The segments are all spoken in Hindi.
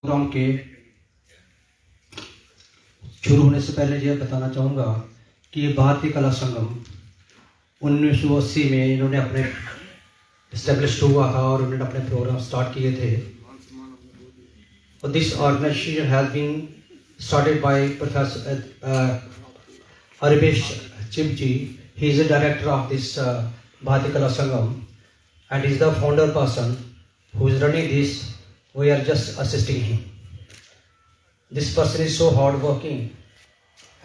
प्रोग्राम के शुरू होने से पहले यह बताना चाहूँगा कि ये भारतीय कला संगम 1980 में इन्होंने अपने इस्टेब्लिश हुआ था और उन्होंने अपने प्रोग्राम स्टार्ट किए थे। और this organization has been started by professor Aribesh Chimji. He is the director of this Bharatiya Kala Sangam and he is the founder person who is running this. We are just assisting him. This person is so hard working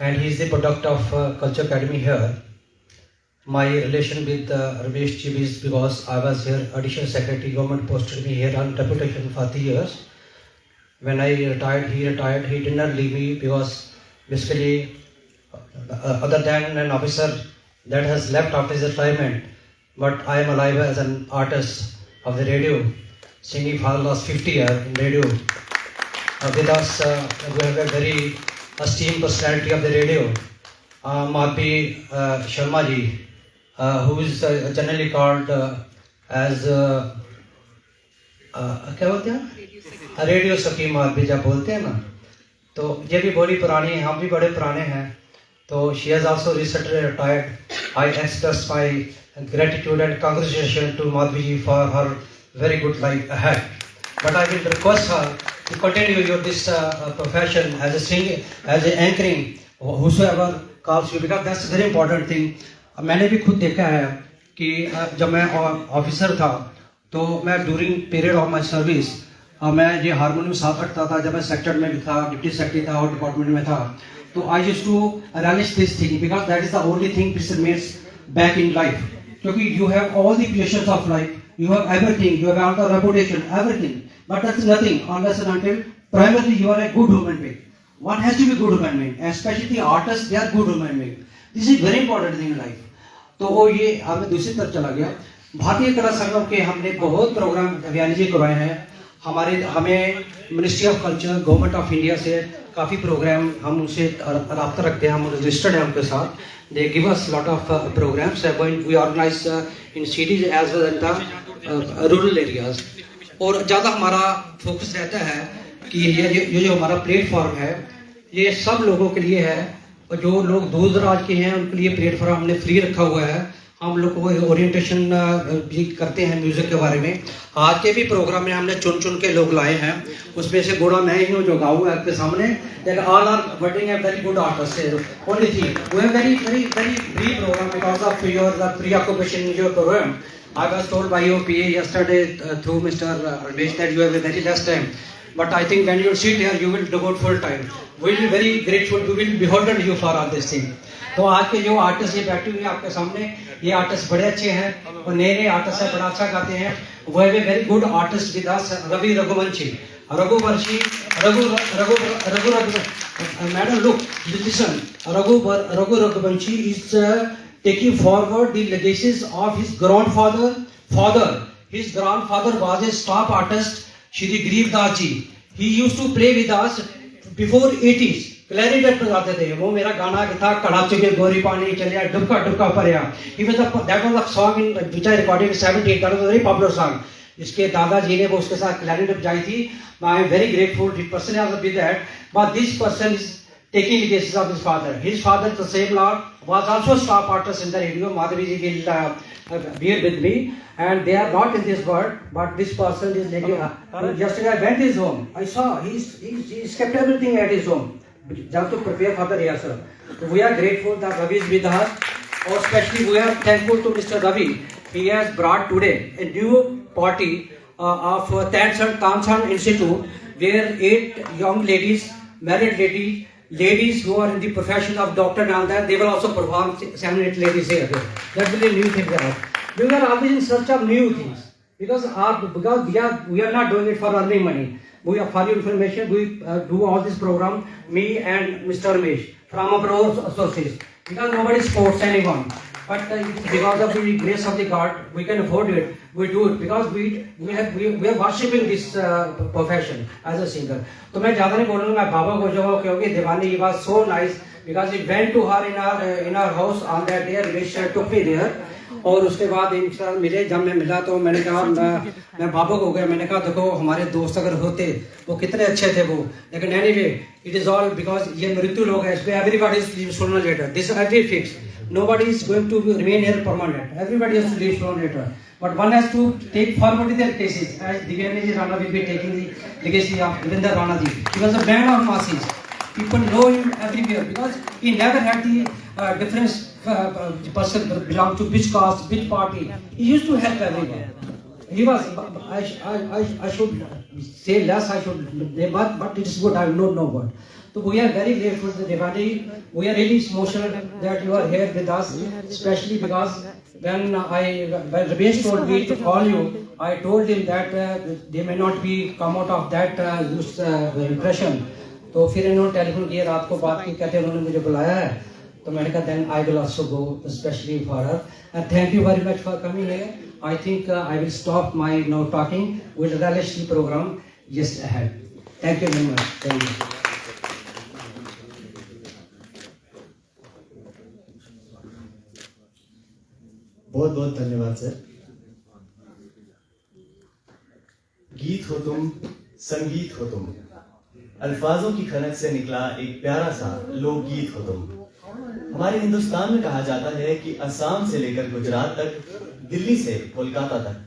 and he is the product of Culture Academy here. My relation with Ramesh Chib is because I was here additional secretary, government posted me here on deputation for 3 years. When I retired, he did not leave me because basically other than an officer that has left after his retirement, but I am alive as an artist of the radio, singing for the last 50 years in radio. With us, we have a very esteemed personality of the radio, Madhvi Sharma ji, who is generally called as क्या बोलते हैं रेडियो सखी माधवी जब बोलते हैं ना, तो ये भी बड़ी पुरानी है, हम भी बड़े पुराने हैं। तो she has also recently retired. I express my gratitude and congratulations to Madhvi ji for her very good life ahead. But I will request her to continue your this profession as a singing, as a anchoring, whosoever calls you, because that's a very important thing. मैंने भी खुद देखा है कि जब मैं ऑफिसर था तो मैं during period of my service मैं ये हारमोनियम साथ रखता था। जब मैं सेक्टर में भी था, डिप्टी सेक्रेटरी था और डिपार्टमेंट में था, तो I used to relish this thing because that is the only thing which remains back in life. क्योंकि you have all the pleasures of life, you have everything, you have all the reputation, everything, but that's nothing unless and until primarily you are a good human being. One has to be good human being, especially the artists, they are good human being. This is very important thing in life. तो वो ये हमें दूसरी तरफ चला गया। भारतीय कला संगम के हमने बहुत प्रोग्राम व्यानी जी करवाए हैं। हमें ministry of culture, government of India से काफ़ी प्रोग्राम हम उनसे रब्ता रखते हैं, हम रजिस्टर्ड हैं उनके साथ। They give us lot of programmes we organise in cities as well as the rural areas. और ज़्यादा हमारा फोकस रहता है कि ये जो हमारा प्लेटफॉर्म है ये सब लोगों के लिए है, और जो लोग दूर दराज के हैं उनके लिए प्लेटफॉर्म हमने फ्री रखा हुआ है। हम लोग को ओरिएंटेशन भी करते हैं म्यूज़िक के बारे में। आज के भी प्रोग्राम में हमने चुन चुन के लोग लाए हैं, उसमें से गोड़ा मैं ही हूँ जो गाऊँ आपके सामने। All are waiting a very good artist only the we have very very very free program because of your preoccupation in your program. I was told by your PA yesterday through Mr. Ramesh that you have a very less time, but I think when you sit here you will devote full time. We will be very grateful, we will beholden you for all this thing. तो आज के जो आर्टिस्ट ये बैठे हुए हैं आपके सामने, ये आर्टिस्ट बड़े अच्छे हैं और नए नए आर्टिस्ट हैं, बड़ा अच्छा गाते हैं। वो है very good artist with us Ravi Raghuvanshi madam look listen Raghu Raghuvanshi is taking forward the legacies of his grandfather. His grandfather was a staff artist, Shri Garib Das ji. He used to play with us before 80s. Clarinet बजाते थे। वो मेरा गाना था कड़ा चुके गोरी पानी चलिया डुबका डुबका परया। He was that was a song in which I recorded in 70. That was a very popular song. इसके दादाजी ने वो उसके साथ क्लैरिनेट बजाई थी। I am very grateful. The person has been that, but this person is taking legacies of his father. His father, the same Lord, was also staff artist in the radio. Madhavi ji will be here with me, and they are not in this world, but this person is like yesterday I went his home. I saw he's kept everything at his home. Just to prepare for the rehearsal. So we are grateful that Ravi is with us, or especially we are thankful to Mr. Ravi. He has brought today a new party of Tansan Institute, where 8 young ladies, married ladies who are in the profession of doctor and all that, they will also perform 7-8 ladies here. That will be a new thing for us. We are always in search of new things because we are not doing it for earning money. We are, for your information, we do all this program, me and Mr. Ramesh from our own sources, because nobody supports anyone. But because of the grace of the God, we can afford it. We do it because we are worshipping this profession as a singer. तो मैं ज़्यादा नहीं बोलूँगा, मैं बाबा को जो क्योंकि दीवानी he was so nice because we went to her in our house on that day. Ramesh took me there और उसके बाद इनके मिले, जब मैं मिला तो मैंने कहा मैं भावुक हो गया। मैंने कहा देखो हमारे दोस्त अगर होते वो कितने अच्छे थे वो, लेकिन anyway it is all because ये मृत्यु लोग है, इसमें एवरीबॉडी इज लीव सूनर और later, this every fix, nobody is going to remain here permanent, everybody has to leave sooner or later, but one has to take forward their cases, as Divyanji Rana will be taking the legacy of Devendra Rana ji. He was a man of masses, people know him everywhere because he never had the difference person belong to which caste, which party. He used to help everyone. He was, I should say less, I should name, but it is good, I don't know what. So we are very grateful to Devani. We are really emotional that you are here with us, especially because when Ramesh told me to call you, I told him that they may not be come out of that impression. तो फिर इन्होंने टेलीफोन किया रात को, बात की, कहते उन्होंने मुझे बुलाया है, तो मैंने कहा then I will also go especially for her. And thank you very much for coming here. I think I will stop my now talking. We'll relish the program just ahead. Thank you very much. Thank you. बहुत बहुत धन्यवाद सर। गीत हो तुम, संगीत हो तुम, अल्फाजों की खनक से निकला एक प्यारा सा लोकगीत हो तुम। हमारे हिंदुस्तान में कहा जाता है कि असम से लेकर गुजरात तक, दिल्ली से कोलकाता तक,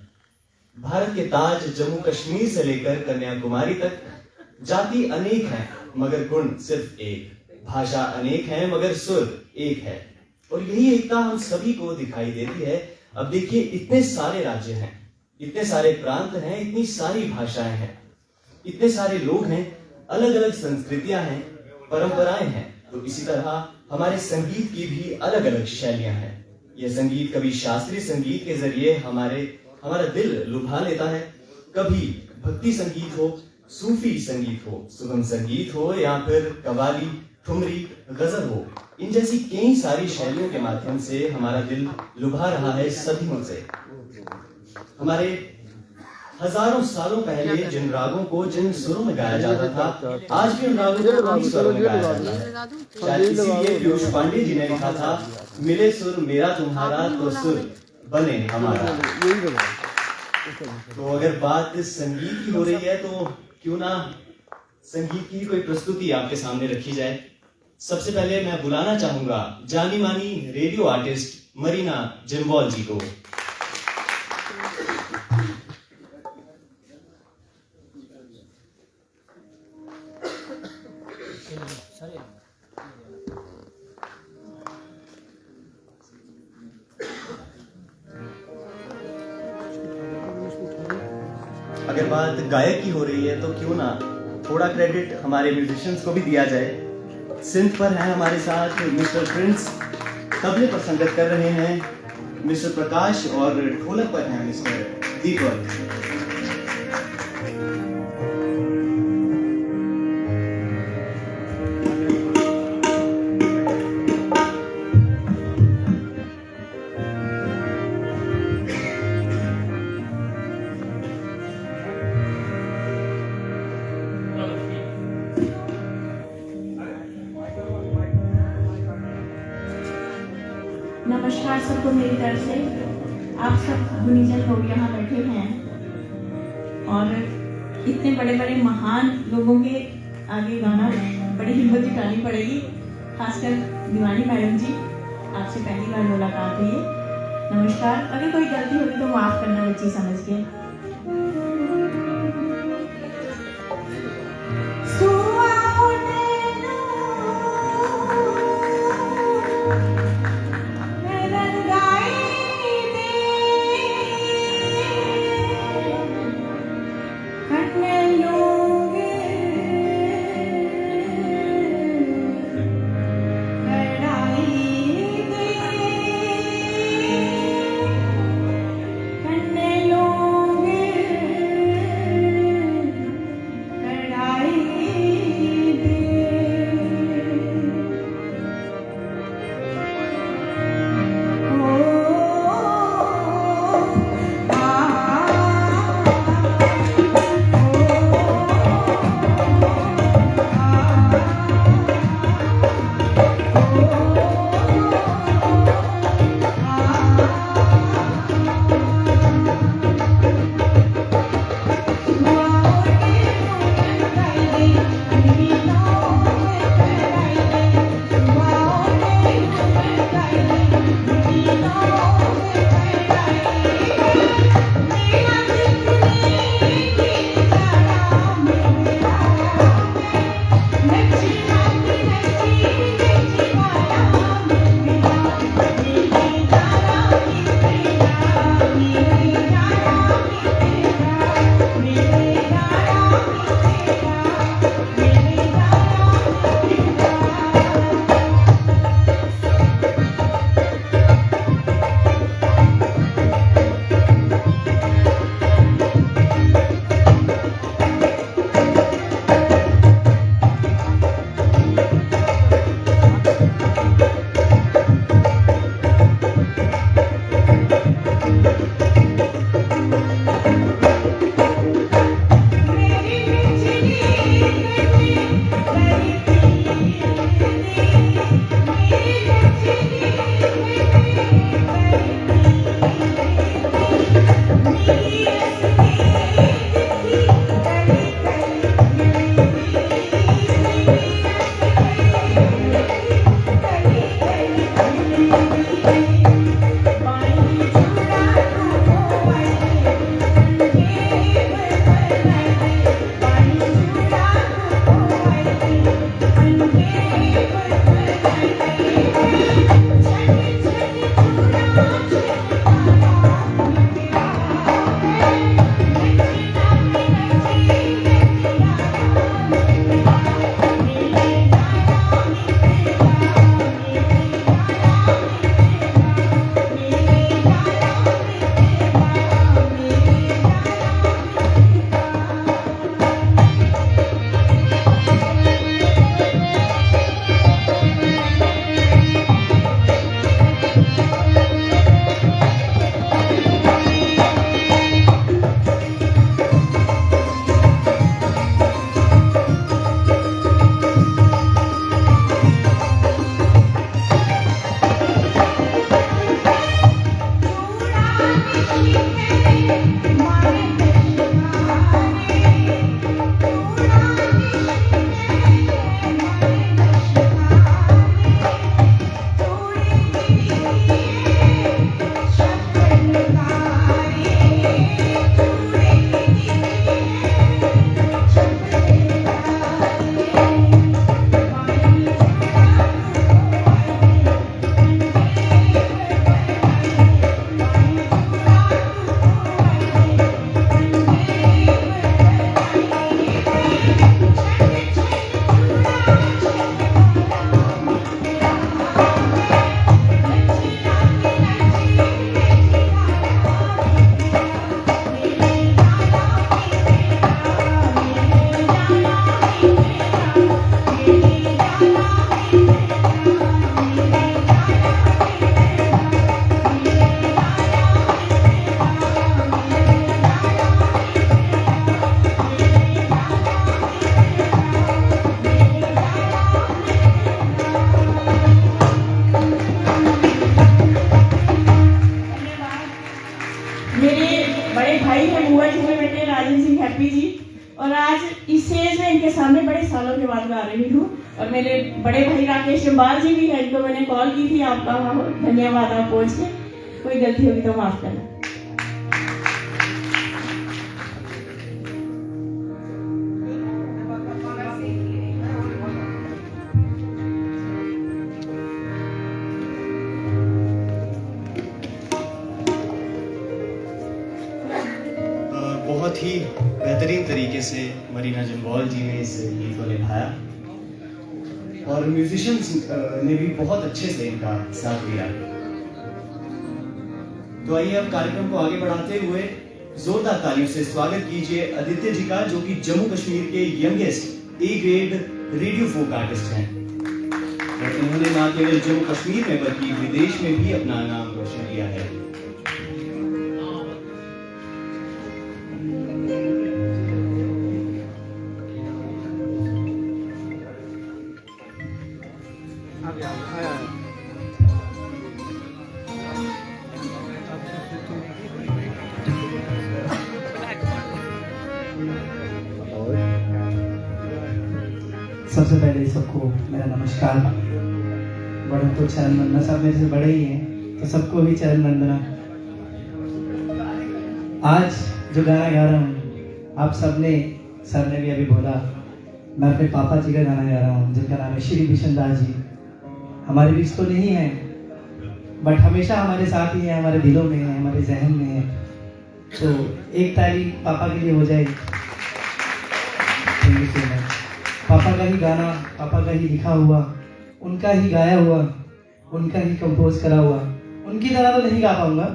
भारत के ताज जम्मू कश्मीर से लेकर कन्याकुमारी तक, जाति अनेक हैं मगर गुण सिर्फ एक, भाषा अनेक हैं मगर सुर एक है, और यही एकता हम सभी को दिखाई देती है। अब देखिए इतने सारे राज्य हैं, इतने सारे प्रांत हैं, इतनी सारी भाषाएं हैं, इतने सारे लोग हैं, अलग अलग संस्कृतियां हैं, परंपराएं हैं, तो इसी तरह हमारे संगीत की भी अलग अलग शैलियां हैं। यह संगीत कभी शास्त्रीय संगीत के जरिए हमारा दिल लुभा लेता है, कभी भक्ति संगीत हो, सूफी संगीत हो, सुगम संगीत हो, या फिर कव्वाली, ठुमरी, गजल हो, इन जैसी कई सारी शैलियों के माध्यम से हमारा दिल लुभा रहा है सदियों से। हमारे हजारों सालों पहले जिन रागों को जिन सुरों में गाया जाता था, आज भी उन रागों को उन्हीं सुरों में गाया जाता है। शायद इसीलिए पीयूष पांडे जी ने लिखा था, मिले सुर मेरा तुम्हारा तो सुर बने हमारा। तो अगर बात संगीत की हो रही है तो क्यों ना संगीत की कोई प्रस्तुति आपके सामने रखी जाए। सबसे पहले मैं बुलाना चाहूंगा जानी मानी रेडियो आर्टिस्ट मरीना जिम्बॉल जी को। अगर बात गायक की हो रही है तो क्यों ना थोड़ा क्रेडिट हमारे म्यूजिशियंस को भी दिया जाए। सिंथ पर हैं हमारे साथ मिस्टर प्रिंस, तबले पर संगत कर रहे हैं मिस्टर प्रकाश, और ढोलक पर हैं मिस्टर दीपक। नमस्कार सबको मेरी तरफ से। आप सब गुनीजन लोग यहाँ बैठे हैं और इतने बड़े बड़े महान लोगों के आगे गाना बड़ी हिम्मत जुटानी पड़ेगी, खासकर दीवानी मैडम जी, आपसे पहली बार मुलाकात हुई है। नमस्कार। अगर कोई गलती होगी तो माफ करना बच्ची समझ के। लोग के सामने बड़े सालों के बाद गा रही हूँ। और मेरे बड़े भाई राकेश जम्बार जी भी हैं, इनको मैंने कॉल की थी, आपका धन्यवाद, आप पहुँच के। कोई गलती होगी तो माफ करना। बहुत ही बेहतरीन तरीके से मरीना जम्बाल जी ने इस गीत को निभाया और म्यूजिशियंस ने भी बहुत अच्छे से इनका साथ दिया। तो आइए अब कार्यक्रम को आगे बढ़ाते हुए जोरदार तालियों से स्वागत कीजिए आदित्य जी का, जो कि जम्मू कश्मीर के youngest A grade radio folk artist हैं। और इन्होंने ना केवल जम्मू कश्मीर में बल्कि विदेश में भी अपना नाम रोशन किया है। सबसे पहले सबको मेरा नमस्कार। बड़ों को चरण वंदना, सब मेरे से बड़े ही हैं तो सबको भी चरण वंदना। आज जो गाना गा रहा हूँ, आप सबने, सर ने भी अभी बोला, मैं अपने पापा जी का गाना गा रहा हूँ जिनका नाम है श्री बिशन दास जी। हमारे बीच तो नहीं है बट हमेशा हमारे साथ ही है, हमारे दिलों में है, हमारे जहन में है। तो एक ताली पापा के लिए हो जाएगी। Thank you so much. पापा का ही गाना, पापा का ही लिखा हुआ, उनका ही गाया हुआ, उनका ही कंपोज करा हुआ। उनकी तरह तो नहीं गा पाऊंगा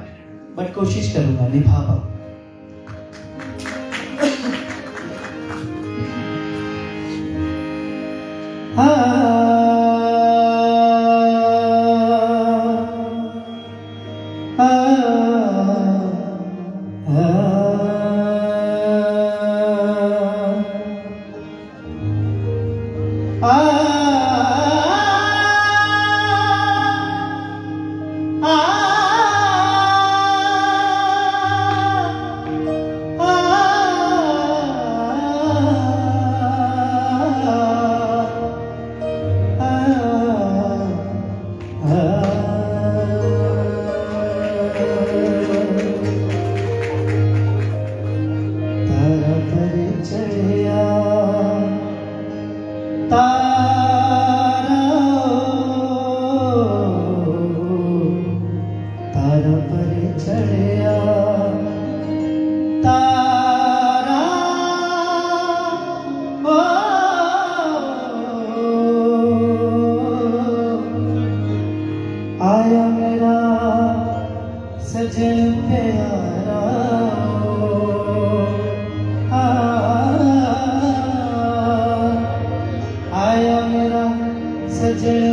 बट कोशिश करूंगा, निभा पाऊंगा। आया मेरा सजन प्यारा, आया मेरा सजन